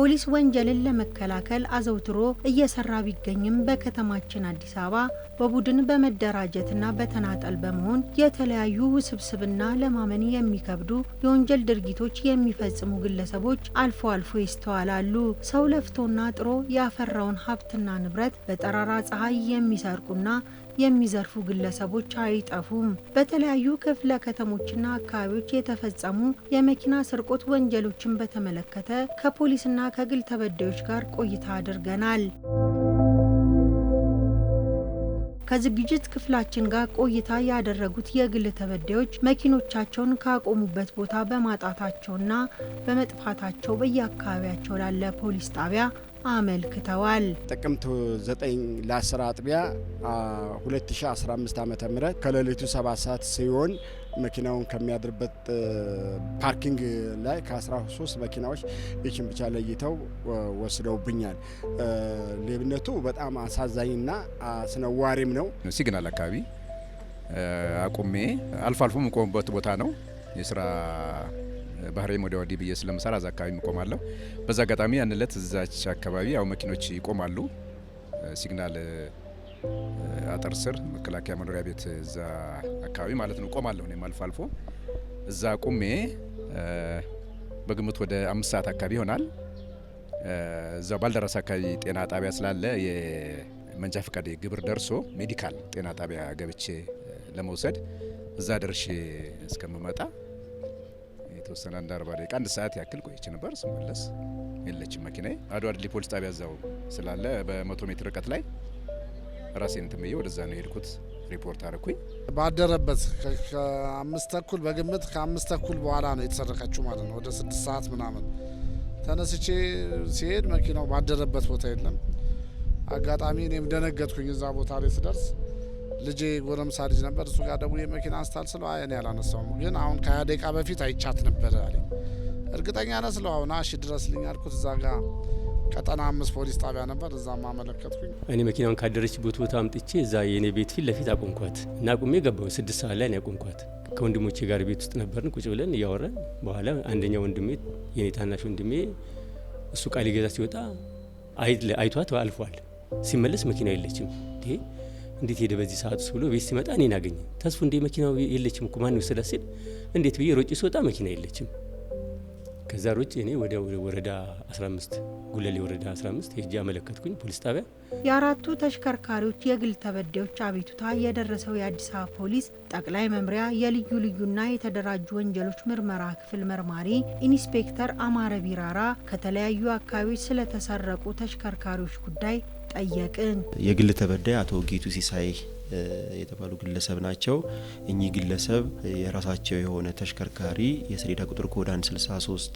ፖሊስ ወንጀልን ለመከላከል አዘውትሮ እየሰራ ቢገኝም በከተማችን አዲስ አበባ በቡድን በመደራጀትና በተናጠል በመሆን የተለያዩ ውስብስብና ለማመን የሚከብዱ የወንጀል ድርጊቶች የሚፈጽሙ ግለሰቦች አልፎ አልፎ ይስተዋላሉ። ሰው ለፍቶና ጥሮ ያፈራውን ሀብትና ንብረት በጠራራ ፀሐይ የሚሰርቁና የሚዘርፉ ግለሰቦች አይጠፉም። በተለያዩ ክፍለ ከተሞችና አካባቢዎች የተፈጸሙ የመኪና ስርቆት ወንጀሎችን በተመለከተ ከፖሊስና ከግል ተበዳዮች ጋር ቆይታ አድርገናል። ከዝግጅት ክፍላችን ጋር ቆይታ ያደረጉት የግል ተበዳዮች መኪኖቻቸውን ካቆሙበት ቦታ በማጣታቸውና በመጥፋታቸው በየአካባቢያቸው ላለ ፖሊስ ጣቢያ አመልክተዋል። ጥቅምት 9 ለ10 አጥቢያ 2015 ዓ.ም ከሌሊቱ 7 ሰዓት ሲሆን መኪናውን ከሚያድርበት ፓርኪንግ ላይ ከ13 መኪናዎች እቺን ብቻ ለይተው ወስደውብኛል። ሌብነቱ በጣም አሳዛኝና አስነዋሪም ነው። ሲግናል አካባቢ አቁሜ አልፎ አልፎ የምቆምበት ቦታ ነው። የስራ ባህሬም ወደ ወዲህ ብዬ ስለምሰራ እዛ አካባቢ እቆማለሁ። በዛ አጋጣሚ ያን ዕለት እዛች አካባቢ ያው መኪኖች ይቆማሉ። ሲግናል አጥር ስር መከላከያ መኖሪያ ቤት እዛ አካባቢ ማለት ነው እቆማለሁ። እኔም አልፎ አልፎ እዛ ቆሜ በግምት ወደ 5 ሰዓት አካባቢ ይሆናል። እዛው ባልደረስ አካባቢ ጤና ጣቢያ ስላለ የመንጃ ፈቃድ ግብር ደርሶ ሜዲካል ጤና ጣቢያ ገብቼ ለመውሰድ እዛ ደርሼ እስከምመጣ የተወሰነ 40 ደቂቃ 1 ሰዓት ያክል ቆይቼ ነበር። ስመለስ የለችም መኪናዬ። አድዋ ድልድይ ፖሊስ ጣቢያ እዛው ስላለ በ100 ሜትር ርቀት ላይ ራሴን እንትምዬ ወደዛ ነው የሄድኩት። ሪፖርት አረኩኝ። ባደረበት ከ5 ተኩል በግምት ከ5 ተኩል በኋላ ነው የተሰረቀችው ማለት ነው። ወደ 6 ሰዓት ምናምን ተነስቼ ሲሄድ መኪናው ባደረበት ቦታ የለም። አጋጣሚ እኔም ደነገጥኩኝ። እዛ ቦታ ላይ ስደርስ ልጄ ጎረምሳ ልጅ ነበር። እሱ ጋር ደውዬ መኪና አንስታል ስለው አይ እኔ አላነሳውም፣ ግን አሁን ከ20 ደቂቃ በፊት አይቻት ነበር አለኝ። እርግጠኛ ነህ ስለው አሁን እሺ ድረስልኝ አልኩት። እዛ ጋር ቀጠና 5 ፖሊስ ጣቢያ ነበር። እዛም አመለከትኩኝ። እኔ መኪናውን ካደረችበት ቦታ አምጥቼ እዛ የኔ ቤት ፊት ለፊት አቆምኳት እና አቁሜ ገባሁ። 6 ሰዓት ላይ ነው ያቆምኳት። ከወንድሞቼ ጋር ቤት ውስጥ ነበርን ቁጭ ብለን እያወራን። በኋላ አንደኛው ወንድሜ የኔ ታናሽ ወንድሜ እሱ ቃል ሊገዛ ሲወጣ አይቷት አልፏል። ሲመለስ መኪናው የለችም። እንዴት ሄደ በዚህ ሰዓት ብሎ ቤት ሲመጣ እኔን አገኘ። ተስፉ እንዴ መኪናው የለችም እኮ ማን ወሰዳት ሲል እንዴት ብዬ ሮጬ ስወጣ መኪና የለችም። ከዛ ሮጬ እኔ ወደ ወረዳ 15 ጉለሌ ወረዳ 15 ሄጄ አመለከትኩኝ ፖሊስ ጣቢያ። የአራቱ ተሽከርካሪዎች የግል ተበዳዮች አቤቱታ የደረሰው የአዲስ አበባ ፖሊስ ጠቅላይ መምሪያ የልዩ ልዩና የተደራጁ ወንጀሎች ምርመራ ክፍል መርማሪ ኢንስፔክተር አማረ ቢራራ ከተለያዩ አካባቢዎች ስለተሰረቁ ተሽከርካሪዎች ጉዳይ ጠየቅን። የግል ተበዳይ አቶ ጌቱ ሲሳይ የተባሉ ግለሰብ ናቸው። እኚህ ግለሰብ የራሳቸው የሆነ ተሽከርካሪ የሰሌዳ ቁጥር ኮድ 163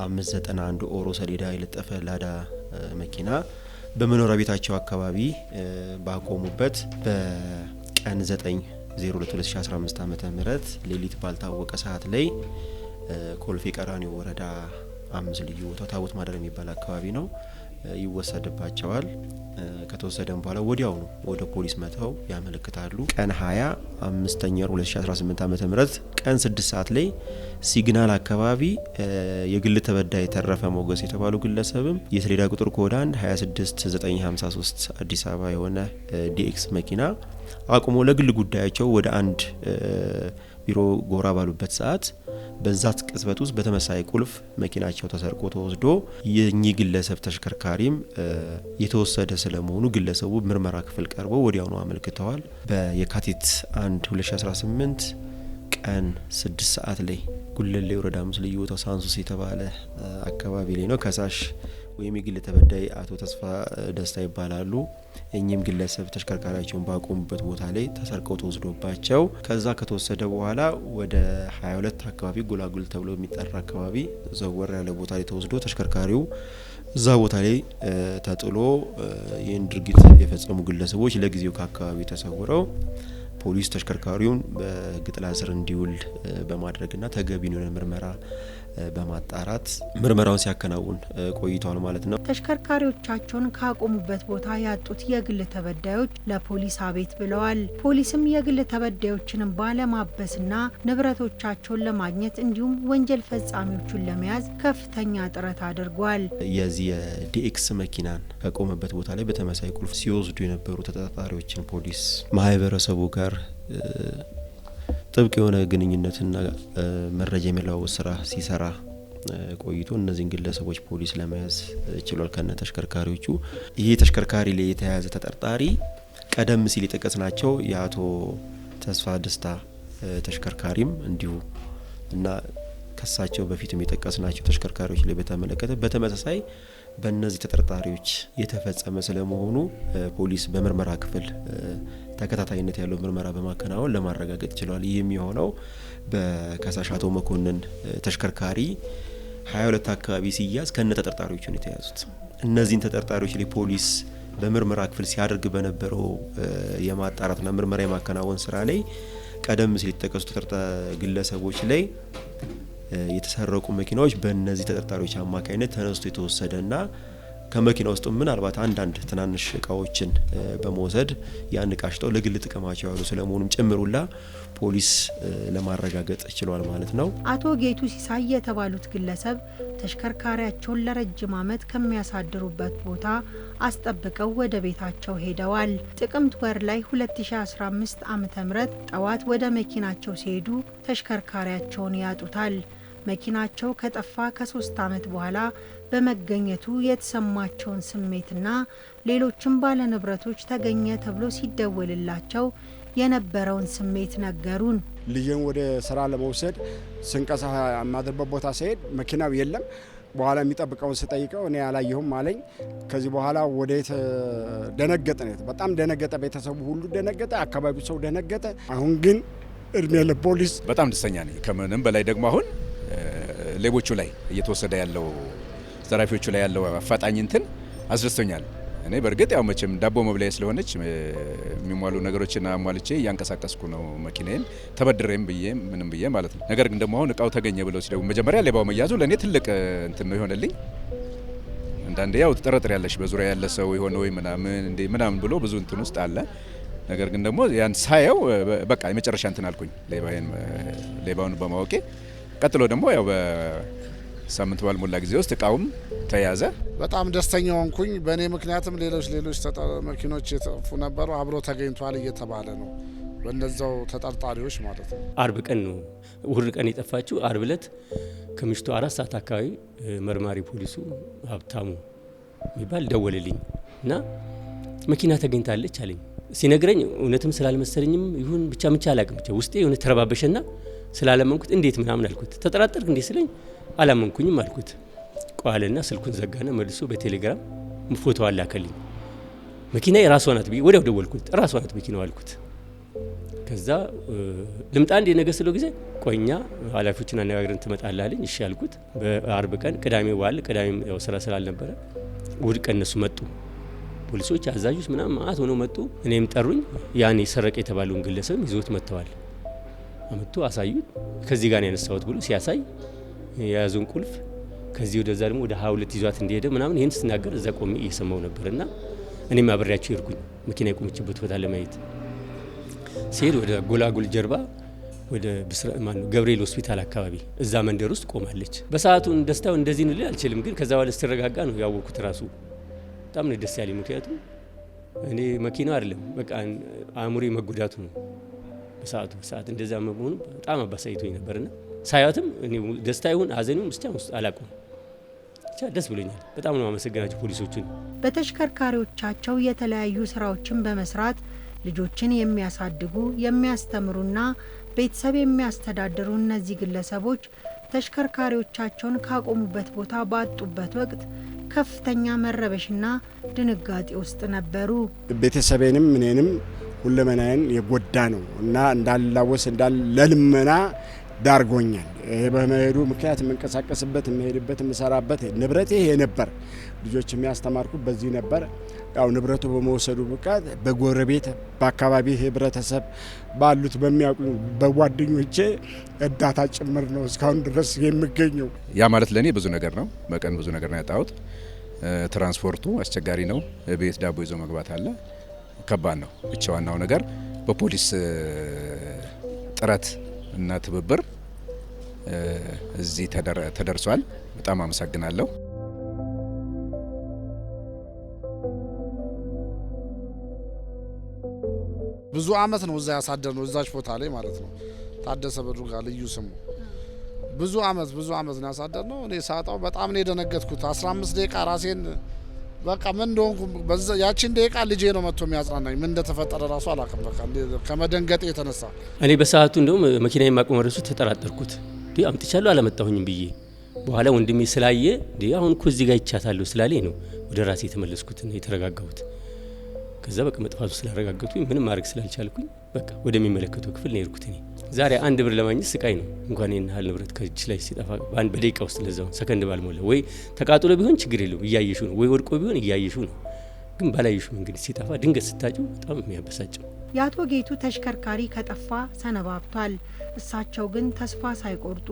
591 ኦሮ ሰሌዳ የለጠፈ ላዳ መኪና በመኖሪያ ቤታቸው አካባቢ ባቆሙበት በቀን 9/02/2015 ዓ.ም ሌሊት ባልታወቀ ሰዓት ላይ ኮልፌ ቀራኒዮ ወረዳ 5 ልዩ ቦታው ታቦት ማደር የሚባል አካባቢ ነው ይወሰድባቸዋል። ከተወሰደም በኋላ ወዲያው ነው ወደ ፖሊስ መተው ያመለክታሉ። ቀን 20/5/2018 ዓ.ም ቀን 6 ሰዓት ላይ ሲግናል አካባቢ የግል ተበዳይ ተረፈ ሞገስ የተባሉ ግለሰብም የሰሌዳ ቁጥር ኮድ 26953 አዲስ አበባ የሆነ ዲኤክስ መኪና አቁሞ ለግል ጉዳያቸው ወደ አንድ ቢሮ ጎራ ባሉበት ሰዓት በዛት ቅጽበት ውስጥ በተመሳሳይ ቁልፍ መኪናቸው ተሰርቆ ተወስዶ የኚህ ግለሰብ ተሽከርካሪም የተወሰደ ስለመሆኑ ግለሰቡ ምርመራ ክፍል ቀርቦ ወዲያውኑ አመልክተዋል። በየካቲት 1 2018 ቀን 6 ሰዓት ላይ ጉለሌ ወረዳ 5 ልዩ ቦታው ሳንሱስ የተባለ አካባቢ ላይ ነው። ከሳሽ ወይም የግል ተበዳይ አቶ ተስፋ ደስታ ይባላሉ። እኚህም ግለሰብ ተሽከርካሪያቸውን ባቆሙበት ቦታ ላይ ተሰርቀው ተወስዶባቸው ከዛ ከተወሰደ በኋላ ወደ 22 አካባቢ ጎላጉል ተብሎ የሚጠራ አካባቢ ዘወር ያለ ቦታ ላይ ተወስዶ ተሽከርካሪው እዛ ቦታ ላይ ተጥሎ ይህን ድርጊት የፈጸሙ ግለሰቦች ለጊዜው ከአካባቢው ተሰውረው ፖሊስ ተሽከርካሪውን በሕግ ጥላ ስር እንዲውል በማድረግና ተገቢውን ምርመራ በማጣራት ምርመራውን ሲያከናውን ቆይቷል ማለት ነው። ተሽከርካሪዎቻቸውን ካቆሙበት ቦታ ያጡት የግል ተበዳዮች ለፖሊስ አቤት ብለዋል። ፖሊስም የግል ተበዳዮችን ባለማበስና ንብረቶቻቸውን ለማግኘት እንዲሁም ወንጀል ፈጻሚዎቹን ለመያዝ ከፍተኛ ጥረት አድርጓል። የዚህ የዲኤክስ መኪናን ከቆመበት ቦታ ላይ በተመሳሳይ ቁልፍ ሲወስዱ የነበሩ ተጠርጣሪዎችን ፖሊስ ማህበረሰቡ ጋር ጥብቅ የሆነ ግንኙነትና መረጃ የመለዋወጥ ስራ ሲሰራ ቆይቶ እነዚህን ግለሰቦች ፖሊስ ለመያዝ ችሏል ከነ ተሽከርካሪዎቹ። ይሄ ተሽከርካሪ ላይ የተያዘ ተጠርጣሪ ቀደም ሲል የጠቀስናቸው የአቶ ተስፋ ደስታ ተሽከርካሪም እንዲሁ እና ከሳቸው በፊትም የጠቀስናቸው ተሽከርካሪዎች ላይ በተመለከተ በተመሳሳይ በእነዚህ ተጠርጣሪዎች የተፈጸመ ስለመሆኑ ፖሊስ በምርመራ ክፍል ተከታታይነት ያለው ምርመራ በማከናወን ለማረጋገጥ ችሏል። ይህ የሚሆነው በከሳሽ አቶ መኮንን ተሽከርካሪ 22 አካባቢ ሲያዝ ከነ ተጠርጣሪዎቹ ነው የተያዙት። እነዚህን ተጠርጣሪዎች ላይ ፖሊስ በምርመራ ክፍል ሲያደርግ በነበረው የማጣራትና ምርመራ የማከናወን ስራ ላይ ቀደም ሲል የተጠቀሱ ግለሰቦች ላይ የተሰረቁ መኪናዎች በእነዚህ ተጠርጣሪዎች አማካይነት ተነስቶ የተወሰደና ከመኪና ውስጥ ምናልባት አንዳንድ ትናንሽ እቃዎችን በመውሰድ ያን እቃ ሽጠው ለግል ጥቅማቸው ያሉ ስለመሆኑም ጭምሩላ ፖሊስ ለማረጋገጥ ችሏል ማለት ነው። አቶ ጌቱ ሲሳይ የተባሉት ግለሰብ ተሽከርካሪያቸውን ለረጅም ዓመት ከሚያሳድሩበት ቦታ አስጠብቀው ወደ ቤታቸው ሄደዋል። ጥቅምት ወር ላይ 2015 ዓ.ም ጠዋት ወደ መኪናቸው ሲሄዱ ተሽከርካሪያቸውን ያጡታል። መኪናቸው ከጠፋ ከ3 ዓመት በኋላ በመገኘቱ የተሰማቸውን ስሜትና ሌሎችም ባለንብረቶች ተገኘ ተብሎ ሲደወልላቸው የነበረውን ስሜት ነገሩን። ልጄን ወደ ስራ ለመውሰድ ስንቀሳ ማድረበት ቦታ ሲሄድ መኪናው የለም። በኋላ የሚጠብቀውን ስጠይቀው እኔ አላየሁም አለኝ። ከዚህ በኋላ ወዴት ደነገጠ ነው። በጣም ደነገጠ። ቤተሰቡ ሁሉ ደነገጠ። አካባቢው ሰው ደነገጠ። አሁን ግን እድሜ ለፖሊስ በጣም ደስተኛ ነኝ። ከምንም በላይ ደግሞ አሁን ሌቦቹ ላይ እየተወሰደ ያለው ዘራፊዎቹ ላይ ያለው አፋጣኝ እንትን አስደስቶኛል። እኔ በእርግጥ ያው መቼም ዳቦ መብላዬ ስለሆነች የሚሟሉ ነገሮችን አሟልቼ እያንቀሳቀስኩ ነው መኪናዬን ተበድሬም ብዬ ምንም ብዬ ማለት ነው። ነገር ግን ደግሞ አሁን እቃው ተገኘ ብለው ሲደውሉ መጀመሪያ ሌባው መያዙ ለእኔ ትልቅ እንትን ነው የሆነልኝ። አንዳንዴ ያው ትጠረጥር ያለሽ በዙሪያ ያለ ሰው የሆነ ወይ ምናምን ብሎ ብዙ እንትን ውስጥ አለ። ነገር ግን ደግሞ ያን ሳየው በቃ የመጨረሻ እንትን አልኩኝ ሌባውን በማወቄ። ቀጥሎ ደግሞ ያው በሳምንት ባልሞላ ጊዜ ውስጥ እቃውም ተያዘ። በጣም ደስተኛ ሆንኩኝ። በእኔ ምክንያትም ሌሎች መኪኖች የጠፉ ነበሩ አብሮ ተገኝቷል እየተባለ ነው በእነዛው ተጠርጣሪዎች ማለት ነው። አርብ ቀን ነው እሁድ ቀን የጠፋችው። አርብ ዕለት ከምሽቱ 4 ሰዓት አካባቢ መርማሪ ፖሊሱ ሀብታሙ የሚባል ደወለልኝ እና መኪና ተገኝታለች አለኝ። ሲነግረኝ እውነትም ስላልመሰለኝም ይሁን ብቻ አላቅም ብቻ ውስጤ የሆነ ተረባበሸና ስላለመንኩት እንዴት ምናምን አልኩት። ተጠራጠርክ እንዴ ስለኝ አላመንኩኝም አልኩት። ቋልና ስልኩን ዘጋና መልሶ በቴሌግራም ፎቶ አላከልኝ። መኪና የራሷ ናት ብዬ ወዲያው ደወልኩት። ራሷ ናት መኪናው አልኩት። ከዛ ልምጣ እንደ ነገ ስለው ጊዜ ቆይኛ ኃላፊዎችን አነጋግረን ትመጣለህ አለኝ። እሺ አልኩት። በአርብ ቀን ቅዳሜ ዋል ቅዳሜም ያው ስራ ስላልነበረ እሁድ ቀን እነሱ መጡ። ፖሊሶች አዛዦች ምናምን ማአት ሆነው መጡ። እኔም ጠሩኝ። ያኔ ሰረቀ የተባለውን ግለሰብ ይዞት መጥተዋል። አመጡ አሳዩት። ከዚህ ጋር ነው ያነሳሁት ብሎ ሲያሳይ የያዙን ቁልፍ ከዚህ ወደዛ ደግሞ ወደ 22 ይዟት እንደሄደ ምናምን ይሄን ስናገር እዛ ቆሜ እየሰማው ነበርና እኔም አብሬያቸው ይርኩኝ መኪና የቆመችበት ቦታ ለማየት ሲሄድ ወደ ጎላጉል ጀርባ ወደ ገብርኤል ሆስፒታል አካባቢ እዛ መንደር ውስጥ ቆማለች። በሰዓቱ ደስታው እንደዚህ ነው ልል አልችልም፣ ግን ከዛ በኋላ ስትረጋጋ ነው ያወኩት። ራሱ በጣም ነው ደስ ያለኝ። ምክንያቱም እኔ መኪናው አይደለም በቃ አእምሮዬ መጎዳቱ ነው። በሰዓት እንደዛ መሆኑ በጣም አባሳይቶኝ ነበርና ሳያትም እኔ ደስታ ይሁን ሀዘኑም ብቻ ውስጥ አላውቅም። ብቻ ደስ ብሎኛል። በጣም ነው አመሰግናቸው ፖሊሶችን። በተሽከርካሪዎቻቸው የተለያዩ ስራዎችን በመስራት ልጆችን የሚያሳድጉ የሚያስተምሩና ቤተሰብ የሚያስተዳድሩ እነዚህ ግለሰቦች ተሽከርካሪዎቻቸውን ካቆሙበት ቦታ ባጡበት ወቅት ከፍተኛ መረበሽና ድንጋጤ ውስጥ ነበሩ። ቤተሰቤንም እኔንም ሁለመናዬን የጎዳ ነው እና እንዳላወስ ለልመና ዳርጎኛል። ይሄ በመሄዱ ምክንያት የምንቀሳቀስበት የምሄድበት የምሰራበት ንብረቴ ይሄ ነበር። ልጆች የሚያስተማርኩት በዚህ ነበር። ያው ንብረቱ በመወሰዱ ምክንያት በጎረቤት በአካባቢ ህብረተሰብ ባሉት በሚያውቁ በጓደኞቼ እርዳታ ጭምር ነው እስካሁን ድረስ የሚገኘው። ያ ማለት ለኔ ብዙ ነገር ነው። በቀን ብዙ ነገር ነው ያጣሁት። ትራንስፖርቱ አስቸጋሪ ነው። ቤት ዳቦ ይዞ መግባት አለ፣ ከባድ ነው። ብቻ ዋናው ነገር በፖሊስ ጥረት እና ትብብር እዚህ ተደርሷል። በጣም አመሰግናለሁ። ብዙ አመት ነው እዛ ያሳደርነው እዛች ቦታ ላይ ማለት ነው። ታደሰ በድሩ ጋር ልዩ ስሙ ብዙ አመት ነው ያሳደርነው። እኔ ሳጣው በጣም ነው የደነገጥኩት። 15 ደቂቃ ራሴን በቃ ምን እንደሆንኩ ያቺን ደቂቃ ልጄ ነው መጥቶ የሚያጽናናኝ። ምን እንደተፈጠረ ራሱ አላውቅም። በቃ ከመደንገጤ የተነሳ እኔ በሰዓቱ እንደውም መኪና የማቆም ረሱ ተጠራጠርኩት። አምጥቻለሁ አላመጣሁኝም ብዬ በኋላ ወንድሜ ስላየ አሁን እኮ እዚህ ጋር ይቻታለሁ ስላለኝ ነው ወደ ራሴ የተመለስኩት እና የተረጋጋሁት። ከዛ በቃ መጥፋቱ ስላረጋገጥኩኝ ምንም ማድረግ ስላልቻልኩኝ በቃ ወደሚመለከተው ክፍል ነው የሄድኩት። እኔ ዛሬ 1 ብር ለማግኘት ስቃይ ነው። እንኳን ይሄን ያህል ንብረት ከእጅ ላይ ሲጠፋ በደቂቃ ውስጥ ለዛው ሰከንድ ባልሞላ ወይ ተቃጥሎ ቢሆን ችግር የለውም እያየሹ ነው፣ ወይ ወድቆ ቢሆን እያየሹ ነው። ግን ባላየሹ እንግዲህ ሲጠፋ ድንገት ስታጩ በጣም የሚያበሳጨው። የአቶ ጌቱ ተሽከርካሪ ከጠፋ ሰነባብቷል። እሳቸው ግን ተስፋ ሳይቆርጡ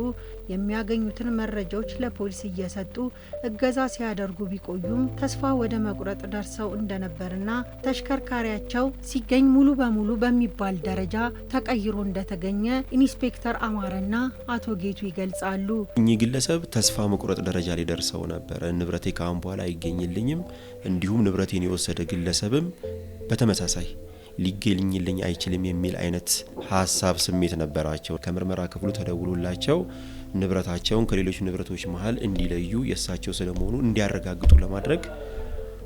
የሚያገኙትን መረጃዎች ለፖሊስ እየሰጡ እገዛ ሲያደርጉ ቢቆዩም ተስፋ ወደ መቁረጥ ደርሰው እንደነበርና ተሽከርካሪያቸው ሲገኝ ሙሉ በሙሉ በሚባል ደረጃ ተቀይሮ እንደተገኘ ኢንስፔክተር አማረና አቶ ጌቱ ይገልጻሉ። እኚህ ግለሰብ ተስፋ መቁረጥ ደረጃ ላይ ደርሰው ነበር። ንብረቴ ካሁን በኋላ አይገኝልኝም፣ እንዲሁም ንብረቴን የወሰደ ግለሰብም በተመሳሳይ ሊገኝልኝ አይችልም የሚል አይነት ሀሳብ ስሜት ነበራቸው። ከምርመራ ክፍሉ ተደውሎላቸው ንብረታቸውን ከሌሎች ንብረቶች መሀል እንዲለዩ የእሳቸው ስለመሆኑ እንዲያረጋግጡ ለማድረግ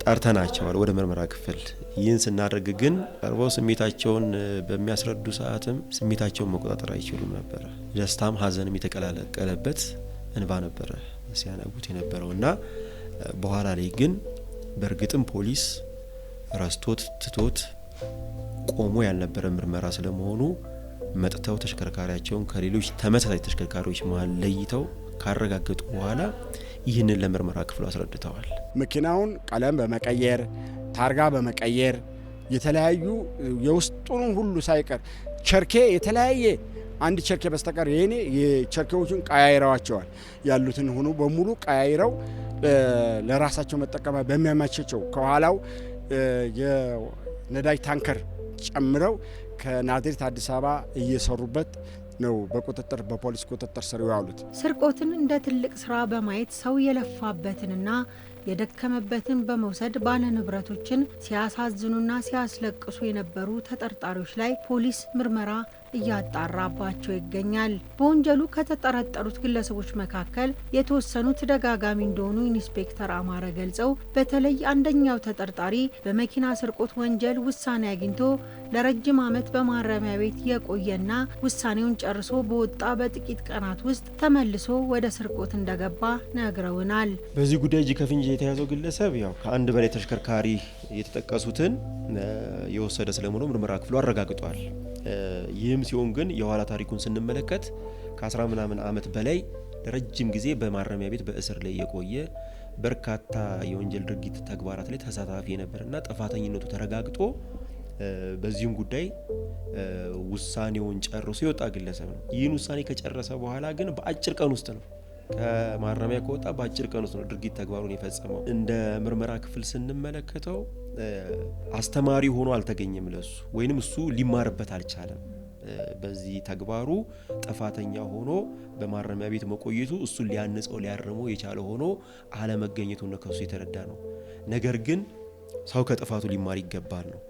ጠርተናቸዋል ወደ ምርመራ ክፍል። ይህን ስናደርግ ግን ቀርበው ስሜታቸውን በሚያስረዱ ሰዓትም ስሜታቸውን መቆጣጠር አይችሉም ነበር። ደስታም ሀዘንም የተቀላቀለበት እንባ ነበረ ሲያነቡት የነበረውና በኋላ ላይ ግን በእርግጥም ፖሊስ ረስቶት ትቶት ቆሞ ያልነበረ ምርመራ ስለመሆኑ መጥተው ተሽከርካሪያቸውን ከሌሎች ተመሳሳይ ተሽከርካሪዎች መሀል ለይተው ካረጋገጡ በኋላ ይህንን ለምርመራ ክፍሉ አስረድተዋል። መኪናውን ቀለም በመቀየር ታርጋ በመቀየር የተለያዩ የውስጡን ሁሉ ሳይቀር ቸርኬ የተለያየ አንድ ቸርኬ በስተቀር የኔ የቸርኬዎቹን ቀያይረዋቸዋል። ያሉትን ሆኖ በሙሉ ቀያይረው ለራሳቸው መጠቀም በሚያመቻቸው ከኋላው የነዳጅ ታንከር ጨምረው ከናዝሬት አዲስ አበባ እየሰሩበት ነው በፖሊስ ቁጥጥር ስር ያሉት። ስርቆትን እንደ ትልቅ ስራ በማየት ሰው የለፋበትንና የደከመበትን በመውሰድ ባለ ንብረቶችን ሲያሳዝኑና ሲያስለቅሱ የነበሩ ተጠርጣሪዎች ላይ ፖሊስ ምርመራ እያጣራባቸው ይገኛል። በወንጀሉ ከተጠረጠሩት ግለሰቦች መካከል የተወሰኑት ተደጋጋሚ እንደሆኑ ኢንስፔክተር አማረ ገልጸው በተለይ አንደኛው ተጠርጣሪ በመኪና ስርቆት ወንጀል ውሳኔ አግኝቶ ለረጅም ዓመት በማረሚያ ቤት የቆየና ውሳኔውን ጨርሶ በወጣ በጥቂት ቀናት ውስጥ ተመልሶ ወደ ስርቆት እንደገባ ነግረውናል። በዚህ ጉዳይ እጅ ከፍንጅ የተያዘው ግለሰብ ያው ከአንድ በላይ ተሽከርካሪ የተጠቀሱትን የወሰደ ስለመሆኑ ምርመራ ክፍሉ አረጋግጧል። ይህም ሲሆን ግን የኋላ ታሪኩን ስንመለከት ከ10 ምናምን ዓመት በላይ ለረጅም ጊዜ በማረሚያ ቤት በእስር ላይ የቆየ በርካታ የወንጀል ድርጊት ተግባራት ላይ ተሳታፊ የነበረና ጥፋተኝነቱ ተረጋግጦ በዚህም ጉዳይ ውሳኔውን ጨርሶ የወጣ ግለሰብ ነው። ይህን ውሳኔ ከጨረሰ በኋላ ግን በአጭር ቀን ውስጥ ነው ከማረሚያ ከወጣ በአጭር ቀን ውስጥ ነው ድርጊት ተግባሩን የፈጸመው። እንደ ምርመራ ክፍል ስንመለከተው አስተማሪ ሆኖ አልተገኘም ለሱ ወይንም እሱ ሊማርበት አልቻለም። በዚህ ተግባሩ ጥፋተኛ ሆኖ በማረሚያ ቤት መቆየቱ እሱን ሊያንጸው ሊያርመው የቻለ ሆኖ አለመገኘቱ ነው ከሱ የተረዳ ነው። ነገር ግን ሰው ከጥፋቱ ሊማር ይገባል ነው።